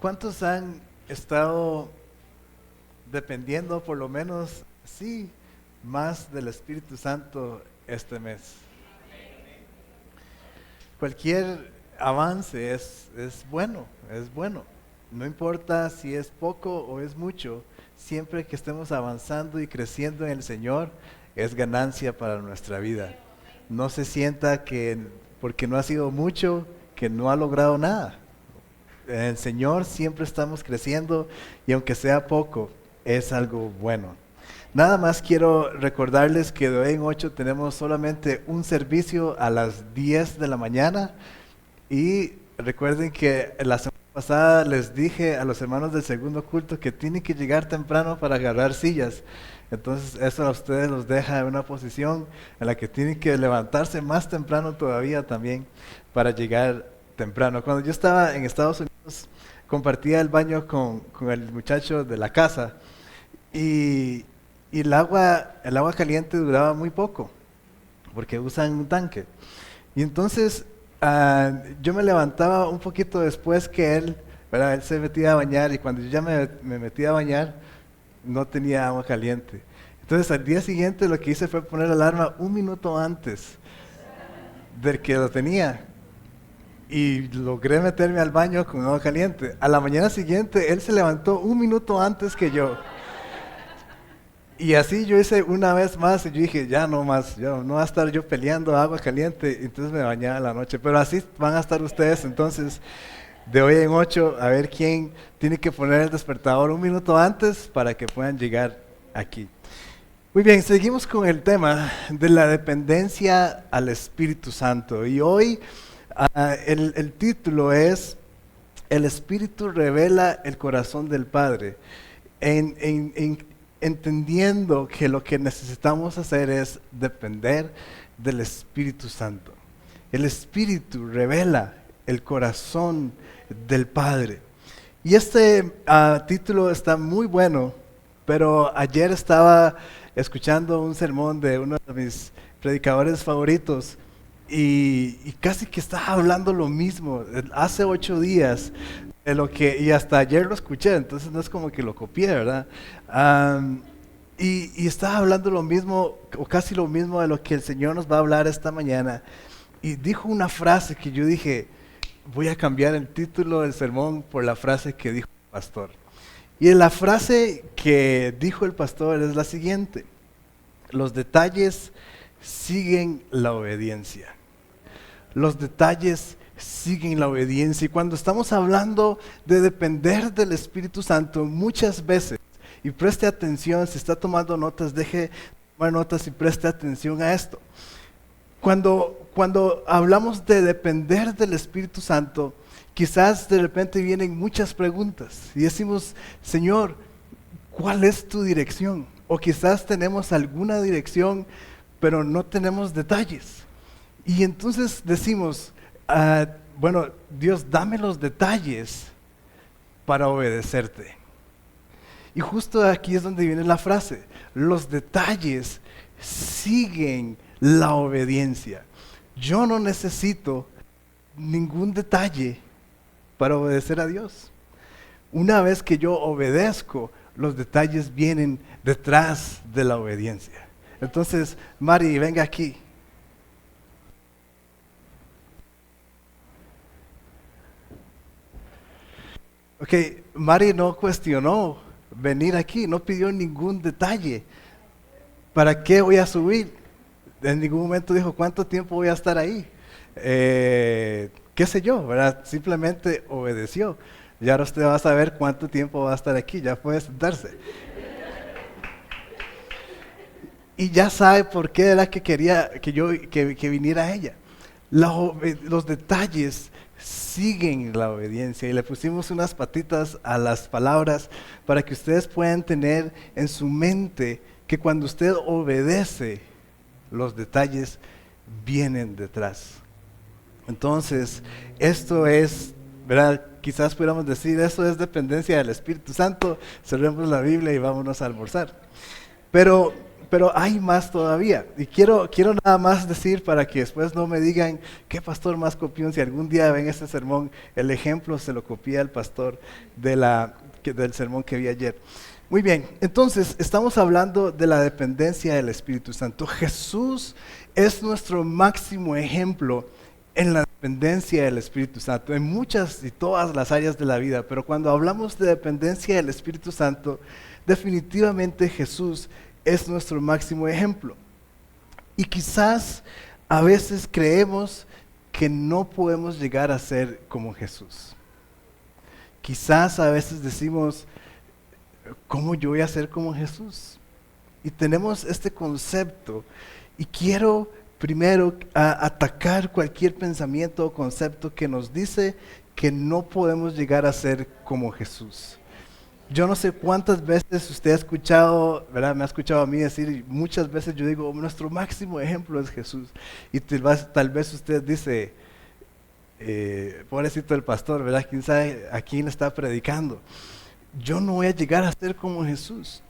¿Cuántos han estado dependiendo, por lo menos, sí, más del Espíritu Santo este mes? Cualquier avance es bueno, es bueno. No importa si es poco o es mucho, siempre que estemos avanzando y creciendo en el Señor, es ganancia para nuestra vida. No se sienta que porque no ha sido mucho, que no ha logrado nada. En el Señor siempre estamos creciendo y aunque sea poco, es algo bueno. Nada más quiero recordarles que de hoy en 8 tenemos solamente un servicio a las 10 de la mañana y recuerden que la semana pasada les dije a los hermanos del segundo culto que tienen que llegar temprano para agarrar sillas. Entonces eso a ustedes los deja en una posición en la que tienen que levantarse más temprano todavía también para llegar temprano. Cuando yo estaba en Estados Unidos, compartía el baño con el muchacho de la casa y, y el agua caliente duraba muy poco, porque usan un tanque. Y entonces yo me levantaba un poquito después que él, ¿verdad? Él se metía a bañar y cuando yo ya me metía a bañar, no tenía agua caliente. Entonces al día siguiente lo que hice fue poner la alarma un minuto antes del que lo tenía. Y logré meterme al baño con agua caliente. A la mañana siguiente, él se levantó un minuto antes que yo. Y así yo hice una vez más y yo dije, ya no más, no va a estar yo peleando agua caliente. Entonces me bañaba en la noche. Pero así van a estar ustedes entonces de hoy en 8 a ver quién tiene que poner el despertador un minuto antes para que puedan llegar aquí. Muy bien, seguimos con el tema de la dependencia al Espíritu Santo. Y hoy el título es El Espíritu revela el corazón del Padre. Entendiendo que lo que necesitamos hacer es depender del Espíritu Santo. El Espíritu revela el corazón del Padre. Y este título está muy bueno, pero ayer estaba escuchando un sermón de uno de mis predicadores favoritos y casi que estaba hablando lo mismo hace 8 días de lo que, y hasta ayer lo escuché, entonces no es como que lo copié, ¿verdad? Y estaba hablando lo mismo, o casi lo mismo de lo que el Señor nos va a hablar esta mañana. Y dijo una frase que yo dije, voy a cambiar el título del sermón por la frase que dijo el pastor. Y la frase que dijo el pastor es la siguiente: los detalles siguen la obediencia. Los detalles siguen la obediencia. Y cuando estamos hablando de depender del Espíritu Santo, muchas veces, y preste atención, si está tomando notas, deje tomar notas y preste atención a esto. Cuando hablamos de depender del Espíritu Santo, quizás de repente vienen muchas preguntas y decimos, Señor, ¿cuál es tu dirección? O quizás tenemos alguna dirección, pero no tenemos detalles. Y entonces decimos, bueno, Dios, dame los detalles para obedecerte. Y justo aquí es donde viene la frase, los detalles siguen la obediencia. Yo no necesito ningún detalle para obedecer a Dios. Una vez que yo obedezco, los detalles vienen detrás de la obediencia. Entonces, Mari, venga aquí. Ok, Mari no cuestionó venir aquí, no pidió ningún detalle. ¿Para qué voy a subir? En ningún momento dijo, ¿cuánto tiempo voy a estar ahí? Qué sé yo, ¿verdad? Simplemente obedeció. Y ahora usted va a saber cuánto tiempo va a estar aquí, ya puede sentarse. Y ya sabe por qué era que quería que viniera ella. Los detalles siguen la obediencia y le pusimos unas patitas a las palabras para que ustedes puedan tener en su mente que cuando usted obedece, los detalles vienen detrás. Entonces, esto es, ¿verdad? Quizás pudiéramos decir, esto es dependencia del Espíritu Santo. Cerremos la Biblia y vámonos a almorzar. Pero pero hay más todavía. Y quiero nada más decir para que después no me digan, qué pastor más copión, si algún día ven este sermón, el ejemplo se lo copié al pastor del sermón que vi ayer. Muy bien, entonces estamos hablando de la dependencia del Espíritu Santo. Jesús es nuestro máximo ejemplo en la dependencia del Espíritu Santo, en muchas y todas las áreas de la vida, pero cuando hablamos de dependencia del Espíritu Santo, definitivamente Jesús es nuestro máximo ejemplo. Y quizás a veces creemos que no podemos llegar a ser como Jesús. Quizás a veces decimos, ¿cómo yo voy a ser como Jesús? Y tenemos este concepto y quiero primero atacar cualquier pensamiento o concepto que nos dice que no podemos llegar a ser como Jesús. Yo no sé cuántas veces usted ha escuchado, ¿verdad? Me ha escuchado a mí decir, y muchas veces yo digo, nuestro máximo ejemplo es Jesús. Y tal vez usted dice, pobrecito el pastor, ¿verdad? ¿Quién sabe a quién está predicando? Yo no voy a llegar a ser como Jesús.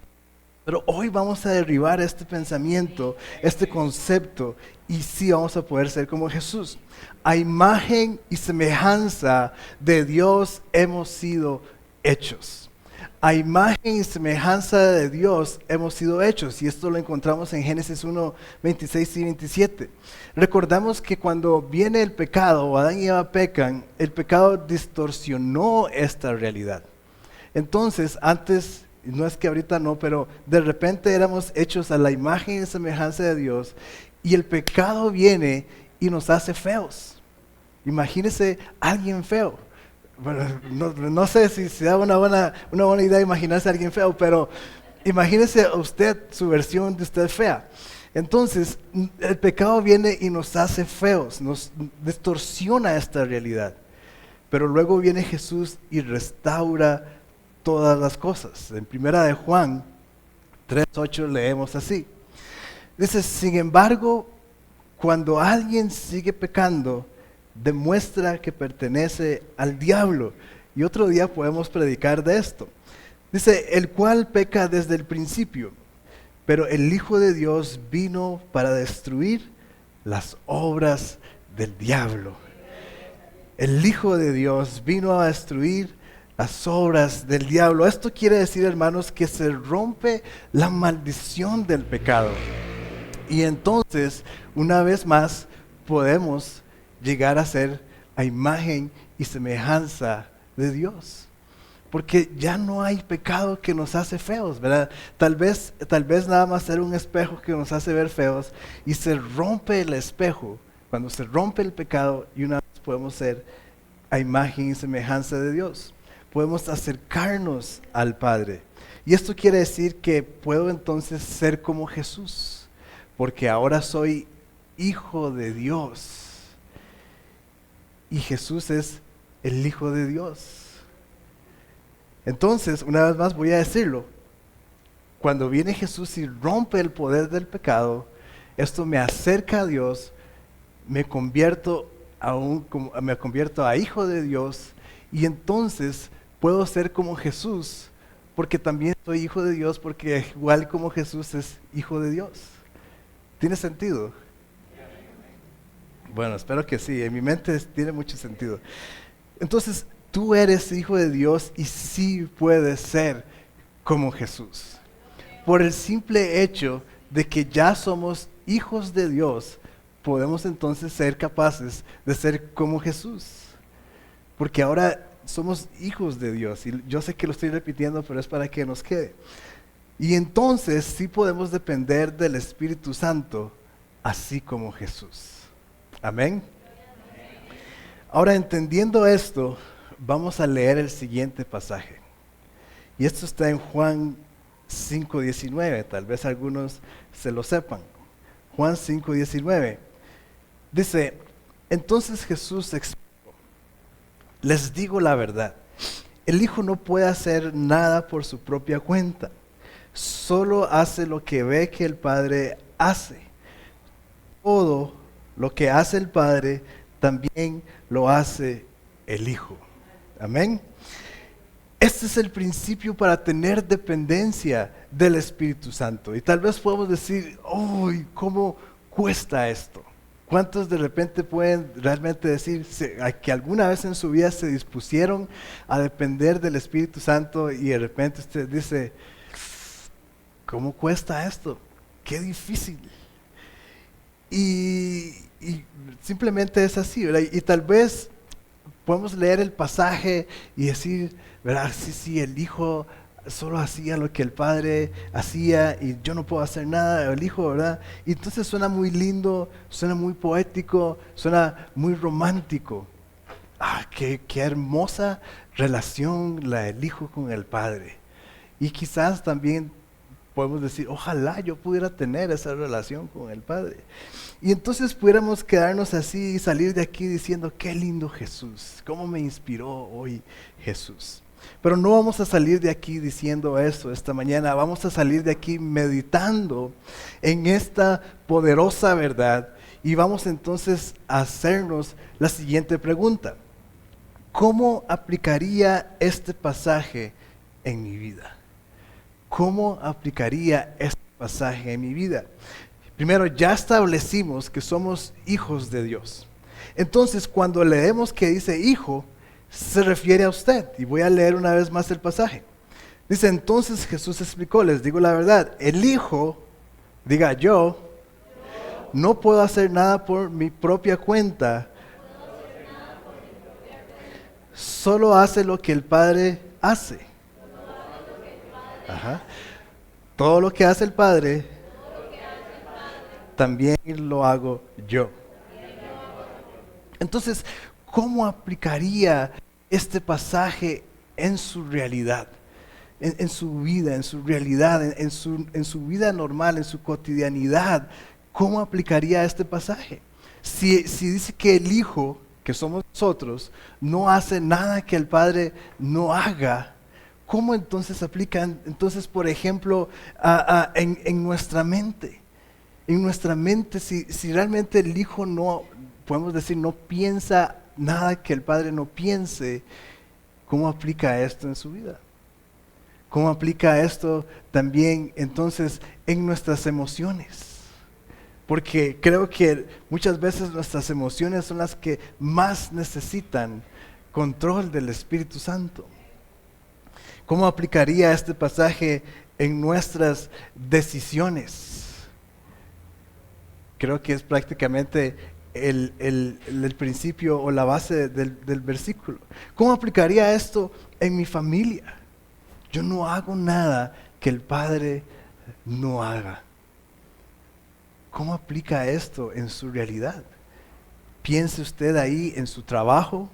Pero hoy vamos a derribar este pensamiento, este concepto, y sí vamos a poder ser como Jesús. A imagen y semejanza de Dios hemos sido hechos. A imagen y semejanza de Dios hemos sido hechos, y esto lo encontramos en Génesis 1, 26 y 27. Recordamos que cuando viene el pecado, o Adán y Eva pecan, el pecado distorsionó esta realidad. Entonces, antes, no es que ahorita no, pero de repente éramos hechos a la imagen y semejanza de Dios, y el pecado viene y nos hace feos. Imagínese alguien feo. Bueno, no sé si da una buena idea imaginarse a alguien feo, pero imagínese a usted, su versión de usted fea. Entonces, el pecado viene y nos hace feos, nos distorsiona esta realidad. Pero luego viene Jesús y restaura todas las cosas. En primera de Juan 3:8 leemos así. Dice, sin embargo, cuando alguien sigue pecando, demuestra que pertenece al diablo. Y otro día podemos predicar de esto. Dice, el cual peca desde el principio, pero el Hijo de Dios vino para destruir las obras del diablo. El Hijo de Dios vino a destruir las obras del diablo. Esto quiere decir, hermanos, que se rompe la maldición del pecado. Y entonces, una vez más, podemos llegar a ser a imagen y semejanza de Dios. Porque ya no hay pecado que nos hace feos, ¿verdad? Tal vez nada más ser un espejo que nos hace ver feos, y se rompe el espejo, cuando se rompe el pecado, y una vez podemos ser a imagen y semejanza de Dios. Podemos acercarnos al Padre. Y esto quiere decir que puedo entonces ser como Jesús, porque ahora soy hijo de Dios. Y Jesús es el Hijo de Dios. Entonces, una vez más voy a decirlo, cuando viene Jesús y rompe el poder del pecado, esto me acerca a Dios, me convierto a hijo de Dios, y entonces puedo ser como Jesús, porque también soy hijo de Dios, porque igual como Jesús es hijo de Dios. ¿Tiene sentido? Bueno, espero que sí, en mi mente tiene mucho sentido. Entonces, tú eres hijo de Dios y sí puedes ser como Jesús. Por el simple hecho de que ya somos hijos de Dios, podemos entonces ser capaces de ser como Jesús. Porque ahora somos hijos de Dios. Y yo sé que lo estoy repitiendo, pero es para que nos quede. Y entonces sí podemos depender del Espíritu Santo, así como Jesús. Amén. Ahora, entendiendo esto, vamos a leer el siguiente pasaje. Y esto está en Juan 5:19, tal vez algunos se lo sepan. Juan 5:19. Dice, entonces Jesús explicó, les digo la verdad, el Hijo no puede hacer nada por su propia cuenta, solo hace lo que ve que el Padre hace. Todo lo que hace el Padre, también lo hace el Hijo. Amén. Este es el principio para tener dependencia del Espíritu Santo. Y tal vez podemos decir, ¡uy! ¿Cómo cuesta esto? ¿Cuántos de repente pueden realmente decir que alguna vez en su vida se dispusieron a depender del Espíritu Santo y de repente usted dice, ¿cómo cuesta esto? ¡Qué difícil! Y simplemente es así, ¿verdad? Y tal vez podemos leer el pasaje y decir, ¿verdad? Sí, el hijo solo hacía lo que el padre hacía y yo no puedo hacer nada, el hijo, ¿verdad? Y entonces suena muy lindo, suena muy poético, suena muy romántico. Qué hermosa relación la del hijo con el padre. Y quizás también podemos decir, ojalá yo pudiera tener esa relación con el Padre. Y entonces pudiéramos quedarnos así y salir de aquí diciendo, qué lindo Jesús, cómo me inspiró hoy Jesús. Pero no vamos a salir de aquí diciendo eso esta mañana, vamos a salir de aquí meditando en esta poderosa verdad y vamos entonces a hacernos la siguiente pregunta. ¿Cómo aplicaría este pasaje en mi vida? ¿Cómo aplicaría este pasaje en mi vida? Primero, ya establecimos que somos hijos de Dios. Entonces, cuando leemos que dice hijo, se refiere a usted. Y voy a leer una vez más el pasaje. Dice, entonces Jesús explicó, les digo la verdad, el hijo, diga yo, no puedo hacer nada por mi propia cuenta, solo hace lo que el Padre hace. Ajá. Todo lo que hace el Padre, también lo hago yo. Entonces, ¿cómo aplicaría este pasaje en su realidad? En su vida, en su realidad, en su vida normal, en su cotidianidad. ¿Cómo aplicaría este pasaje? Si dice que el Hijo, que somos nosotros, no hace nada que el Padre no haga, ¿cómo entonces aplican? Entonces, por ejemplo, en nuestra mente. En nuestra mente, si realmente el Hijo no, podemos decir, no piensa nada que el Padre no piense, ¿cómo aplica esto en su vida? ¿Cómo aplica esto también entonces en nuestras emociones? Porque creo que muchas veces nuestras emociones son las que más necesitan control del Espíritu Santo. ¿Cómo aplicaría este pasaje en nuestras decisiones? Creo que es prácticamente el principio o la base del versículo. ¿Cómo aplicaría esto en mi familia? Yo no hago nada que el Padre no haga. ¿Cómo aplica esto en su realidad? Piense usted ahí en su trabajo,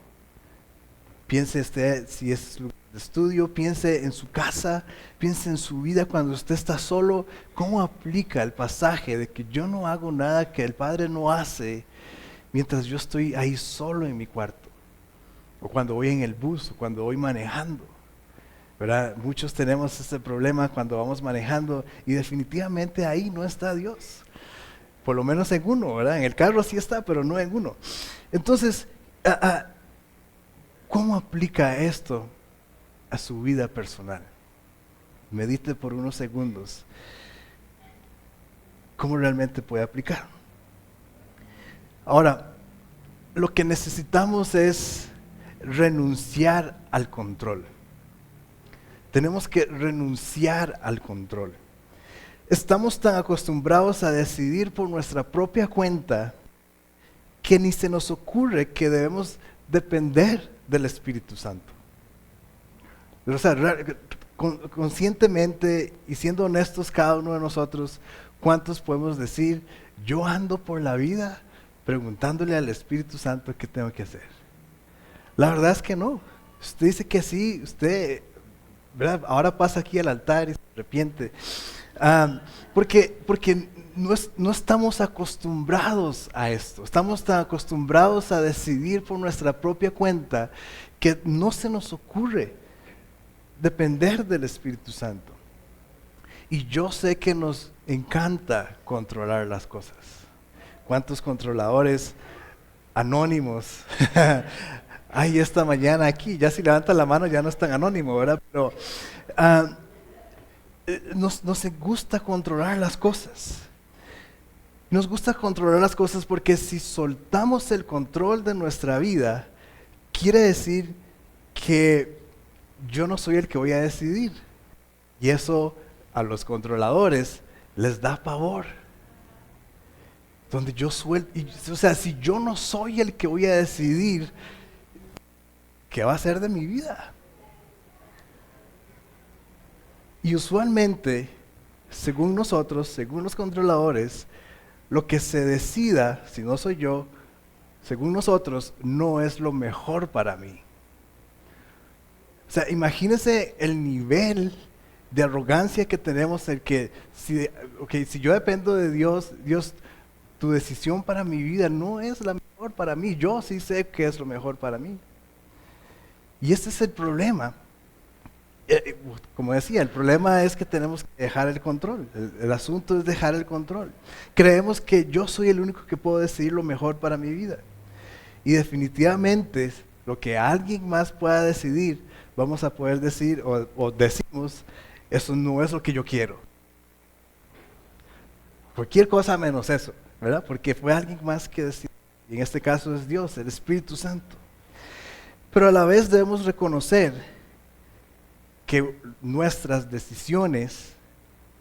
piense usted si es lugar de estudio, piense en su casa, piense en su vida cuando usted está solo. ¿Cómo aplica el pasaje de que yo no hago nada que el Padre no hace mientras yo estoy ahí solo en mi cuarto? O cuando voy en el bus, o cuando voy manejando. ¿Verdad? Muchos tenemos este problema cuando vamos manejando y definitivamente ahí no está Dios. Por lo menos en uno, ¿verdad? En el carro sí está, pero no en uno. Entonces, ¿cómo aplica esto a su vida personal? Medite por unos segundos. ¿Cómo realmente puede aplicar? Ahora, lo que necesitamos es renunciar al control. Tenemos que renunciar al control. Estamos tan acostumbrados a decidir por nuestra propia cuenta que ni se nos ocurre que debemos depender del Espíritu Santo. O sea, conscientemente y siendo honestos cada uno de nosotros, ¿cuántos podemos decir, yo ando por la vida preguntándole al Espíritu Santo qué tengo que hacer? La verdad es que no. Usted dice que sí, usted, ¿verdad? Ahora pasa aquí al altar y se arrepiente. Porque no estamos acostumbrados a esto. Estamos tan acostumbrados a decidir por nuestra propia cuenta que no se nos ocurre depender del Espíritu Santo. Y yo sé que nos encanta controlar las cosas. ¿Cuántos controladores anónimos Ay, esta mañana aquí, ya si levanta la mano ya no es tan anónimo, ¿verdad? Pero ah, nos gusta controlar las cosas. Nos gusta controlar las cosas porque si soltamos el control de nuestra vida, quiere decir que yo no soy el que voy a decidir. Y eso a los controladores les da pavor. Donde yo suelto, o sea, si yo no soy el que voy a decidir, ¿qué va a ser de mi vida? Y usualmente, según nosotros, según los controladores, lo que se decida, si no soy yo, según nosotros, no es lo mejor para mí. O sea, imagínense el nivel de arrogancia que tenemos, el que, si yo dependo de Dios, Dios, tu decisión para mi vida no es la mejor para mí, yo sí sé que es lo mejor para mí. Y este es el problema. Como decía, el problema es que tenemos que dejar el control. El asunto es dejar el control. Creemos que yo soy el único que puedo decidir lo mejor para mi vida. Y definitivamente lo que alguien más pueda decidir, vamos a poder decir o decimos, eso no es lo que yo quiero. Cualquier cosa menos eso, ¿verdad? Porque fue alguien más que decidió. Y en este caso es Dios, el Espíritu Santo. Pero a la vez debemos reconocer que nuestras decisiones,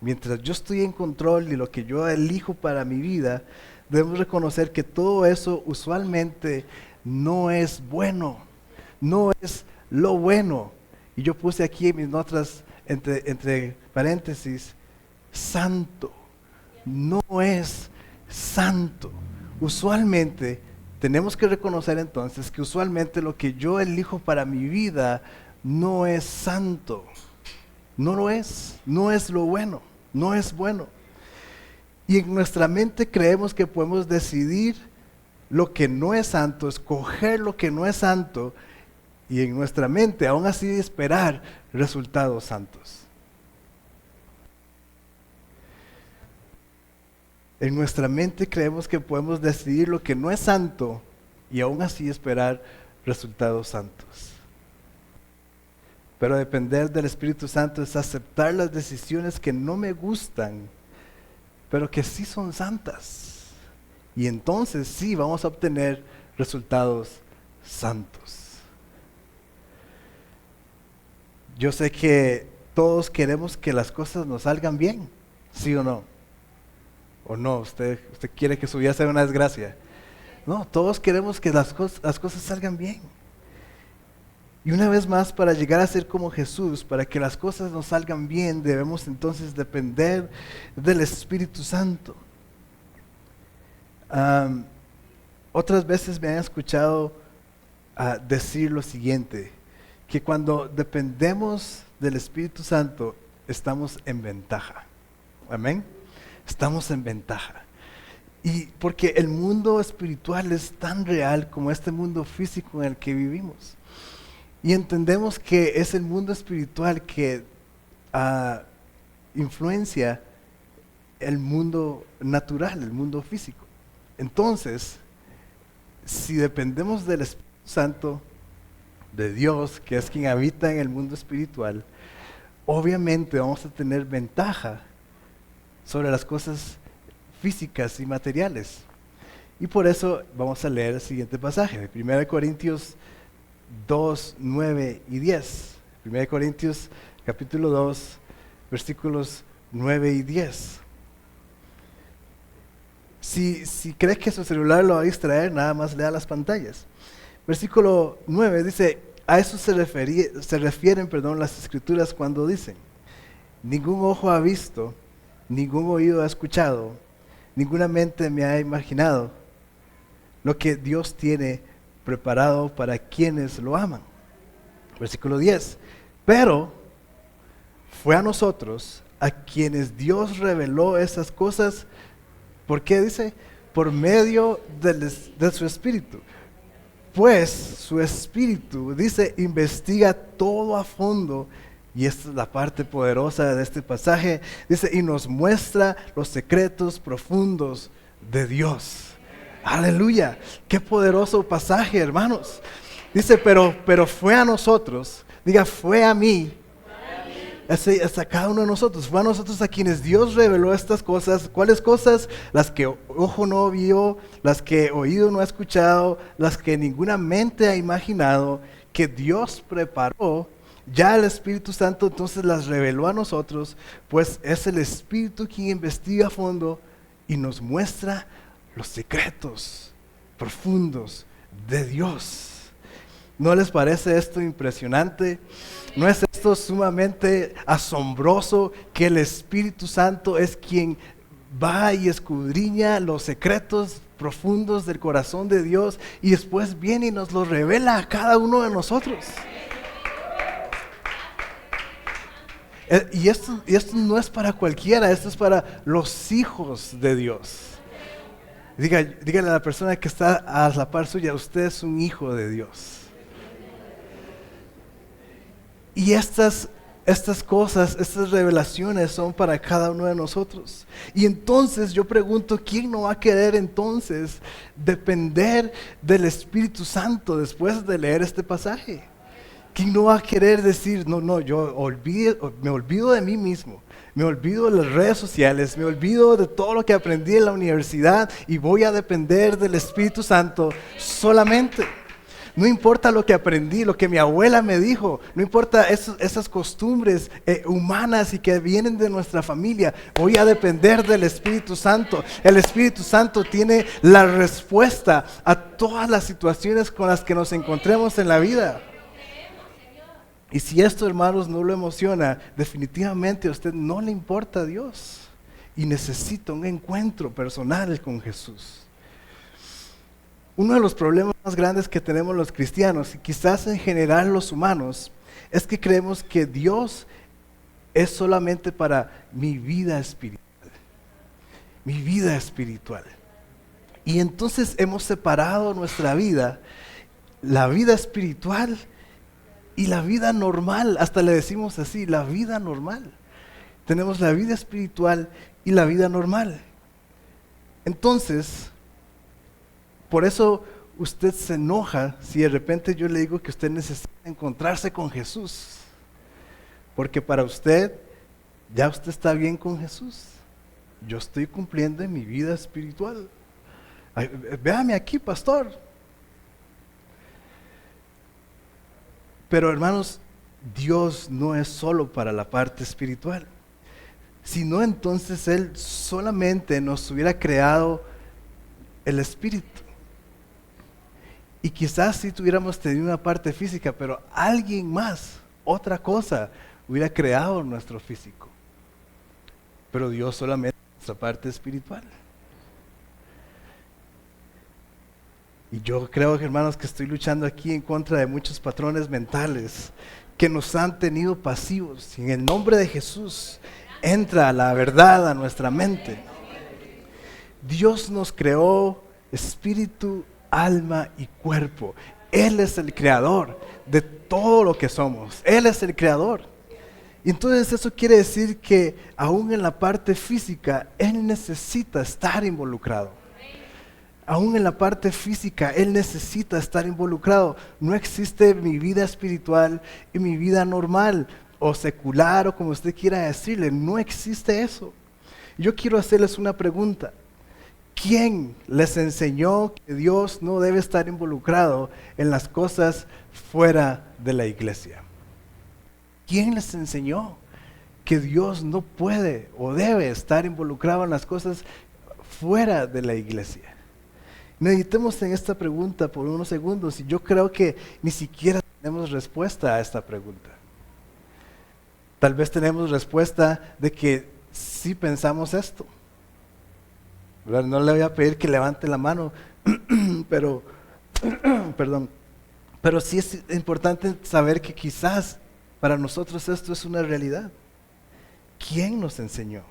mientras yo estoy en control de lo que yo elijo para mi vida, debemos reconocer que todo eso usualmente no es bueno, no es lo bueno. Y yo puse aquí en mis notas, entre paréntesis, santo, no es santo. Usualmente tenemos que reconocer entonces que usualmente lo que yo elijo para mi vida no es santo, no lo es, no es lo bueno, no es bueno. Y en nuestra mente creemos que podemos decidir lo que no es santo, escoger lo que no es santo, y en nuestra mente aún así esperar resultados santos. En nuestra mente creemos que podemos decidir lo que no es santo y aún así esperar resultados santos. Pero depender del Espíritu Santo es aceptar las decisiones que no me gustan, pero que sí son santas. Y entonces sí vamos a obtener resultados santos. Yo sé que todos queremos que las cosas nos salgan bien, ¿sí o no? ¿O no? ¿Usted quiere que su vida sea una desgracia? No, todos queremos que las cosas salgan bien. Y una vez más, para llegar a ser como Jesús, para que las cosas nos salgan bien, debemos entonces depender del Espíritu Santo. Otras veces me han escuchado decir lo siguiente, que cuando dependemos del Espíritu Santo, estamos en ventaja. Amén. Estamos en ventaja. Y porque el mundo espiritual es tan real como este mundo físico en el que vivimos. Y entendemos que es el mundo espiritual que influencia el mundo natural, el mundo físico. Entonces, si dependemos del Espíritu Santo, de Dios, que es quien habita en el mundo espiritual, obviamente vamos a tener ventaja sobre las cosas físicas y materiales. Y por eso vamos a leer el siguiente pasaje, 1 Corintios 2, 9 y 10. 1 Corintios capítulo 2, versículos 9 y 10. Si crees que su celular lo va a distraer, nada más lea las pantallas. Versículo 9 dice, a eso se refieren las escrituras cuando dicen, ningún ojo ha visto, ningún oído ha escuchado, ninguna mente me ha imaginado lo que Dios tiene preparado para quienes lo aman. Versículo 10. Pero fue a nosotros a quienes Dios reveló esas cosas. ¿Por qué dice? Por medio de su Espíritu. Pues su Espíritu, dice, investiga todo a fondo. Y esta es la parte poderosa de este pasaje. Dice, y nos muestra los secretos profundos de Dios. Aleluya, qué poderoso pasaje, hermanos. Dice, pero fue a nosotros, diga, fue a mí, hasta cada uno de nosotros, fue a nosotros a quienes Dios reveló estas cosas. ¿Cuáles cosas? Las que ojo no vio, las que oído no ha escuchado, las que ninguna mente ha imaginado, que Dios preparó. Ya el Espíritu Santo entonces las reveló a nosotros, pues es el Espíritu quien investiga a fondo y nos muestra los secretos profundos de Dios. ¿No les parece esto impresionante? ¿No es esto sumamente asombroso que el Espíritu Santo es quien va y escudriña los secretos profundos del corazón de Dios y después viene y nos los revela a cada uno de nosotros? Y esto no es para cualquiera, esto es para los hijos de Dios. Dígale a la persona que está a la par suya, usted es un hijo de Dios. Y estas cosas, estas revelaciones son para cada uno de nosotros. Y entonces yo pregunto, ¿quién no va a querer entonces depender del Espíritu Santo después de leer este pasaje? ¿Quién no va a querer decir, no, yo me olvido de mí mismo, me olvido de las redes sociales, me olvido de todo lo que aprendí en la universidad y voy a depender del Espíritu Santo solamente? No importa lo que aprendí, lo que mi abuela me dijo, no importa esas costumbres humanas y que vienen de nuestra familia, voy a depender del Espíritu Santo. El Espíritu Santo tiene la respuesta a todas las situaciones con las que nos encontremos en la vida. Y si esto, hermanos, no lo emociona, definitivamente a usted no le importa a Dios y necesita un encuentro personal con Jesús. Uno de los problemas más grandes que tenemos los cristianos, y quizás en general los humanos, es que creemos que Dios es solamente para mi vida espiritual. Mi vida espiritual. Y entonces hemos separado nuestra vida, la vida espiritual y la vida normal. Hasta le decimos así, la vida normal. Tenemos la vida espiritual y la vida normal. Entonces, por eso usted se enoja si de repente yo le digo que usted necesita encontrarse con Jesús. Porque para usted, ya usted está bien con Jesús. Yo estoy cumpliendo en mi vida espiritual. Ay, véame aquí, pastor. Pero hermanos, Dios no es solo para la parte espiritual. Si no, entonces Él solamente nos hubiera creado el espíritu. Y quizás sí tuviéramos tenido una parte física, pero alguien más, otra cosa, hubiera creado nuestro físico. Pero Dios solamente nuestra parte espiritual. Y yo creo, hermanos, que estoy luchando aquí en contra de muchos patrones mentales que nos han tenido pasivos. Y en el nombre de Jesús, entra la verdad a nuestra mente. Dios nos creó espíritu, alma y cuerpo. Él es el creador de todo lo que somos. Él es el creador. Y entonces eso quiere decir que aún en la parte física, Él necesita estar involucrado. Aún en la parte física, Él necesita estar involucrado. No existe mi vida espiritual y mi vida normal o secular o como usted quiera decirle. No existe eso. Yo quiero hacerles una pregunta. ¿Quién les enseñó que Dios no debe estar involucrado en las cosas fuera de la iglesia? ¿Quién les enseñó que Dios no puede o debe estar involucrado en las cosas fuera de la iglesia? Meditemos en esta pregunta por unos segundos y yo creo que ni siquiera tenemos respuesta a esta pregunta. Tal vez tenemos respuesta de que sí pensamos esto. No le voy a pedir que levante la mano, pero sí es importante saber que quizás para nosotros esto es una realidad. ¿Quién nos enseñó?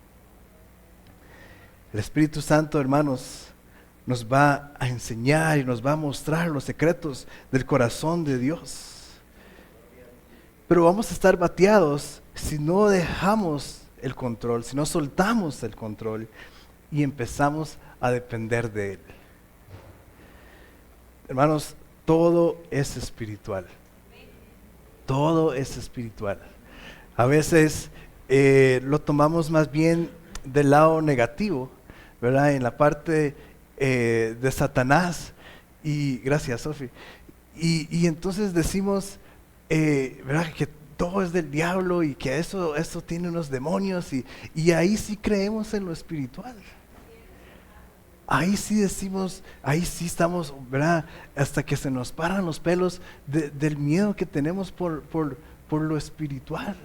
El Espíritu Santo, hermanos, nos va a enseñar y nos va a mostrar los secretos del corazón de Dios. Pero vamos a estar bateados si no dejamos el control, si no soltamos el control y empezamos a depender de Él. Hermanos, todo es espiritual. Todo es espiritual. A veces lo tomamos más bien del lado negativo, ¿verdad? En la parte de Satanás. Y gracias, Sofi. Y entonces decimos, ¿verdad? Que todo es del diablo y que eso tiene unos demonios y ahí sí creemos en lo espiritual. Ahí sí decimos, ahí sí estamos, ¿verdad? Hasta que se nos paran los pelos del miedo que tenemos por lo espiritual.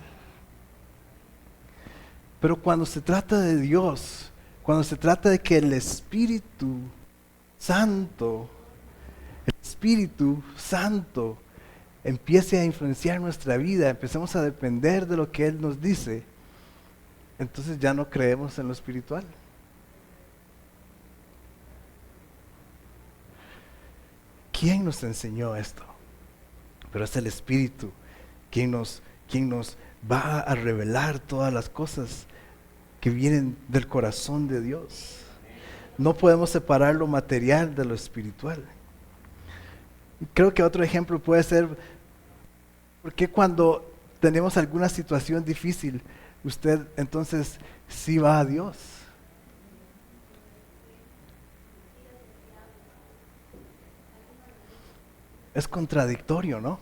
Pero cuando se trata de Dios, cuando se trata de que el Espíritu Santo empiece a influenciar nuestra vida, empecemos a depender de lo que Él nos dice, entonces ya no creemos en lo espiritual. ¿Quién nos enseñó esto? Pero es el Espíritu quien nos va a revelar todas las cosas que vienen del corazón de Dios. No podemos separar lo material de lo espiritual. Creo que otro ejemplo puede ser, porque cuando tenemos alguna situación difícil, usted entonces sí va a Dios. Es contradictorio, ¿no?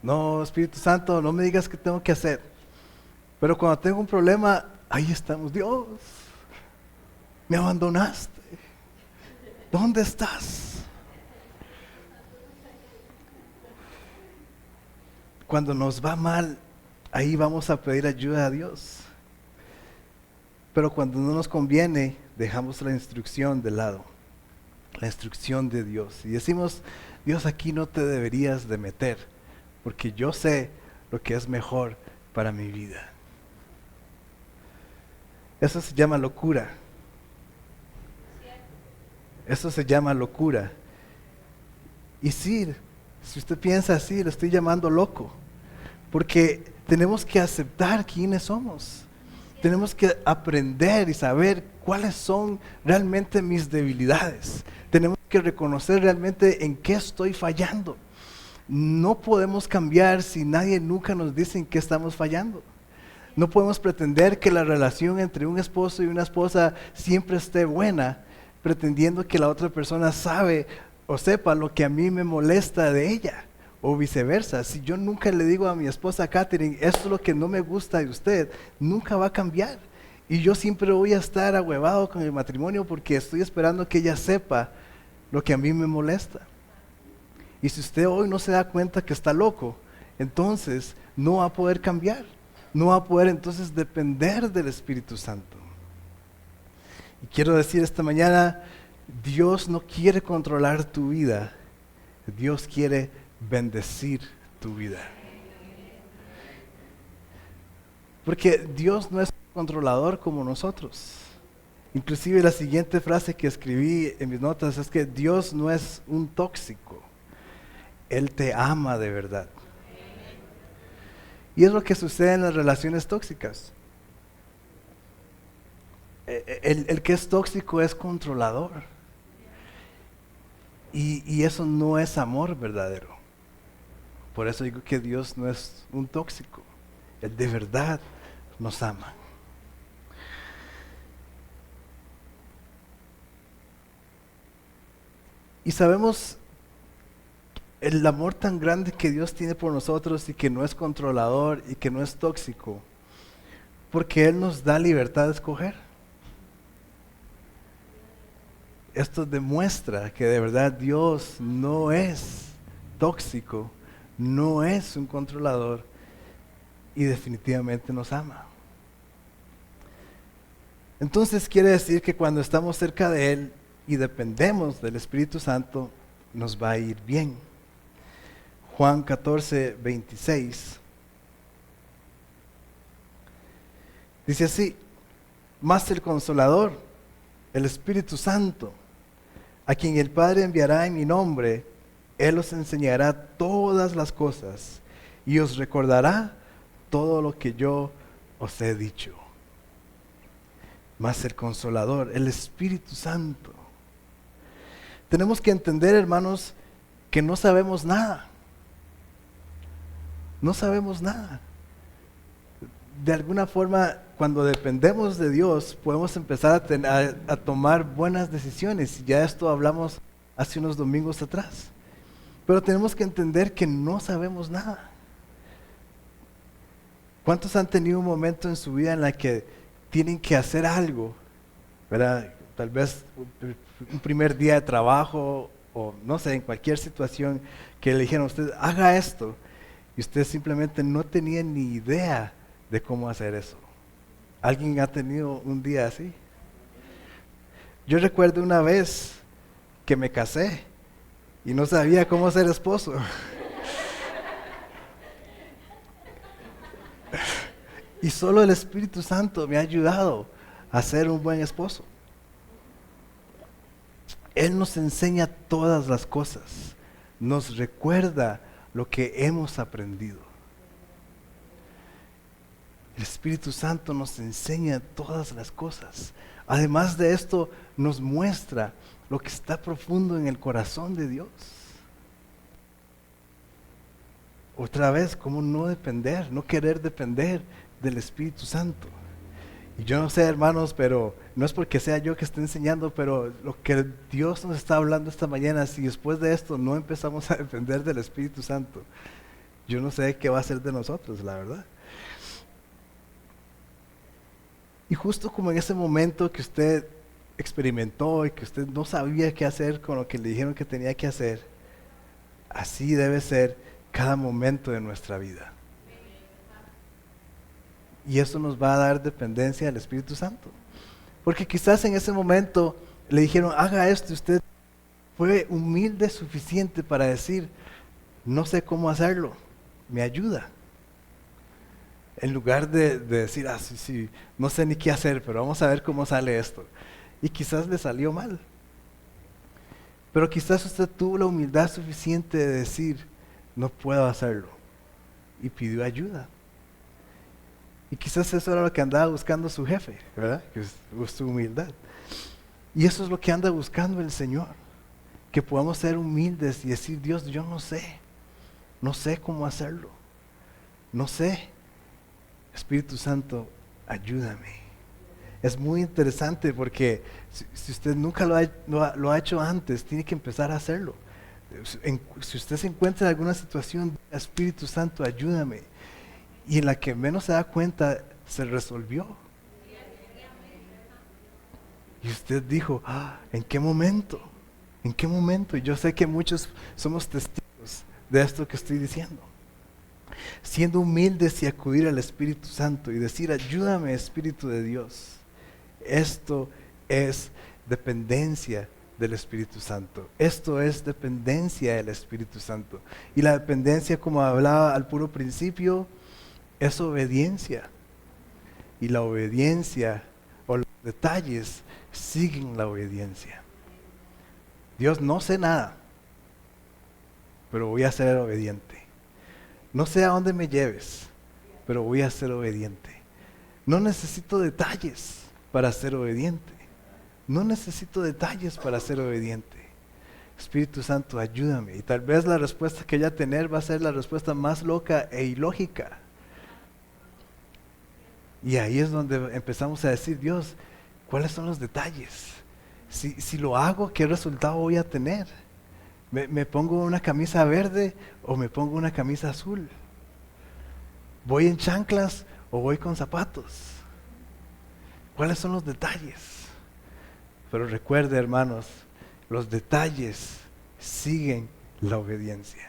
No, Espíritu Santo, no me digas qué tengo que hacer. Pero cuando tengo un problema, ahí estamos. Dios, me abandonaste. ¿Dónde estás? Cuando nos va mal, ahí vamos a pedir ayuda a Dios. Pero cuando no nos conviene, dejamos la instrucción de lado. La instrucción de Dios. Y decimos, Dios, aquí no te deberías de meter, porque yo sé lo que es mejor para mi vida. Eso se llama locura. Eso se llama locura. Y sí, si usted piensa así, lo estoy llamando loco, porque tenemos que aceptar quiénes somos. Tenemos que aprender y saber cuáles son realmente mis debilidades. Tenemos que reconocer realmente en qué estoy fallando. No podemos cambiar si nadie nunca nos dice en qué estamos fallando. No podemos pretender que la relación entre un esposo y una esposa siempre esté buena, pretendiendo que la otra persona sabe o sepa lo que a mí me molesta de ella. O viceversa, si yo nunca le digo a mi esposa Catherine, esto es lo que no me gusta de usted, nunca va a cambiar. Y yo siempre voy a estar ahuevado con el matrimonio porque estoy esperando que ella sepa lo que a mí me molesta. Y si usted hoy no se da cuenta que está loco, entonces no va a poder cambiar. No va a poder entonces depender del Espíritu Santo. Y quiero decir esta mañana, Dios no quiere controlar tu vida, Dios quiere bendecir tu vida. Porque Dios no es un controlador como nosotros. Inclusive la siguiente frase que escribí en mis notas es que Dios no es un tóxico. Él te ama de verdad. Y es lo que sucede en las relaciones tóxicas. El que es tóxico es controlador. Y eso no es amor verdadero. Por eso digo que Dios no es un tóxico. Él de verdad nos ama. Y sabemos el amor tan grande que Dios tiene por nosotros y que no es controlador y que no es tóxico, porque Él nos da libertad de escoger. Esto demuestra que de verdad Dios no es tóxico, no es un controlador y definitivamente nos ama. Entonces quiere decir que cuando estamos cerca de Él y dependemos del Espíritu Santo, nos va a ir bien. Juan 14, 26 dice así: mas el Consolador, el Espíritu Santo, a quien el Padre enviará en mi nombre, Él os enseñará todas las cosas y os recordará todo lo que yo os he dicho. Mas el Consolador, el Espíritu Santo. Tenemos que entender, hermanos, que no sabemos nada. No sabemos nada. De alguna forma, cuando dependemos de Dios, podemos empezar a tomar buenas decisiones. Ya esto hablamos hace unos domingos atrás. Pero tenemos que entender que no sabemos nada. ¿Cuántos han tenido un momento en su vida en la que tienen que hacer algo, ¿verdad? Tal vez un primer día de trabajo o no sé, en cualquier situación que le dijeron a usted, haga esto, y usted simplemente no tenía ni idea de cómo hacer eso. ¿Alguien ha tenido un día así? Yo recuerdo una vez que me casé y no sabía cómo ser esposo. Y solo el Espíritu Santo me ha ayudado a ser un buen esposo. Él nos enseña todas las cosas, nos recuerda lo que hemos aprendido. El Espíritu Santo nos enseña todas las cosas. Además de esto, nos muestra lo que está profundo en el corazón de Dios. Otra vez, ¿cómo no depender, no querer depender del Espíritu Santo? Y yo no sé, hermanos, pero no es porque sea yo que esté enseñando, pero lo que Dios nos está hablando esta mañana, si después de esto no empezamos a depender del Espíritu Santo, yo no sé qué va a ser de nosotros, la verdad. Y justo como en ese momento que usted experimentó y que usted no sabía qué hacer con lo que le dijeron que tenía que hacer, así debe ser cada momento de nuestra vida. Y eso nos va a dar dependencia del Espíritu Santo. Porque quizás en ese momento le dijeron, haga esto, y usted fue humilde suficiente para decir, no sé cómo hacerlo, me ayuda. En lugar de decir, sí, no sé ni qué hacer, pero vamos a ver cómo sale esto. Y quizás le salió mal. Pero quizás usted tuvo la humildad suficiente de decir, no puedo hacerlo. Y pidió ayuda. Y quizás eso era lo que andaba buscando su jefe, ¿verdad? Que es su humildad. Y eso es lo que anda buscando el Señor. Que podamos ser humildes y decir, Dios, yo no sé cómo hacerlo. No sé. Espíritu Santo, ayúdame. Es muy interesante porque si usted nunca lo ha hecho antes, tiene que empezar a hacerlo. Si usted se encuentra en alguna situación, Espíritu Santo, ayúdame. Y en la que menos se da cuenta, se resolvió. Y usted dijo, ¿en qué momento? ¿En qué momento? Y yo sé que muchos somos testigos de esto que estoy diciendo. Siendo humildes y acudir al Espíritu Santo y decir, ayúdame, Espíritu de Dios. Esto es dependencia del Espíritu Santo. Esto es dependencia del Espíritu Santo. Y la dependencia, como hablaba al puro principio, es obediencia. Y la obediencia o los detalles siguen la obediencia. Dios, no sé nada, pero voy a ser obediente. No sé a dónde me lleves, pero voy a ser obediente. No necesito detalles para ser obediente. No necesito detalles para ser obediente. Espíritu Santo, ayúdame. Y tal vez la respuesta que ella tener va a ser la respuesta más loca e ilógica. Y ahí es donde empezamos a decir, Dios, ¿cuáles son los detalles? Si lo hago, ¿qué resultado voy a tener? ¿Me pongo una camisa verde o me pongo una camisa azul? ¿Voy en chanclas o voy con zapatos? ¿Cuáles son los detalles? Pero recuerde, hermanos, los detalles siguen la obediencia.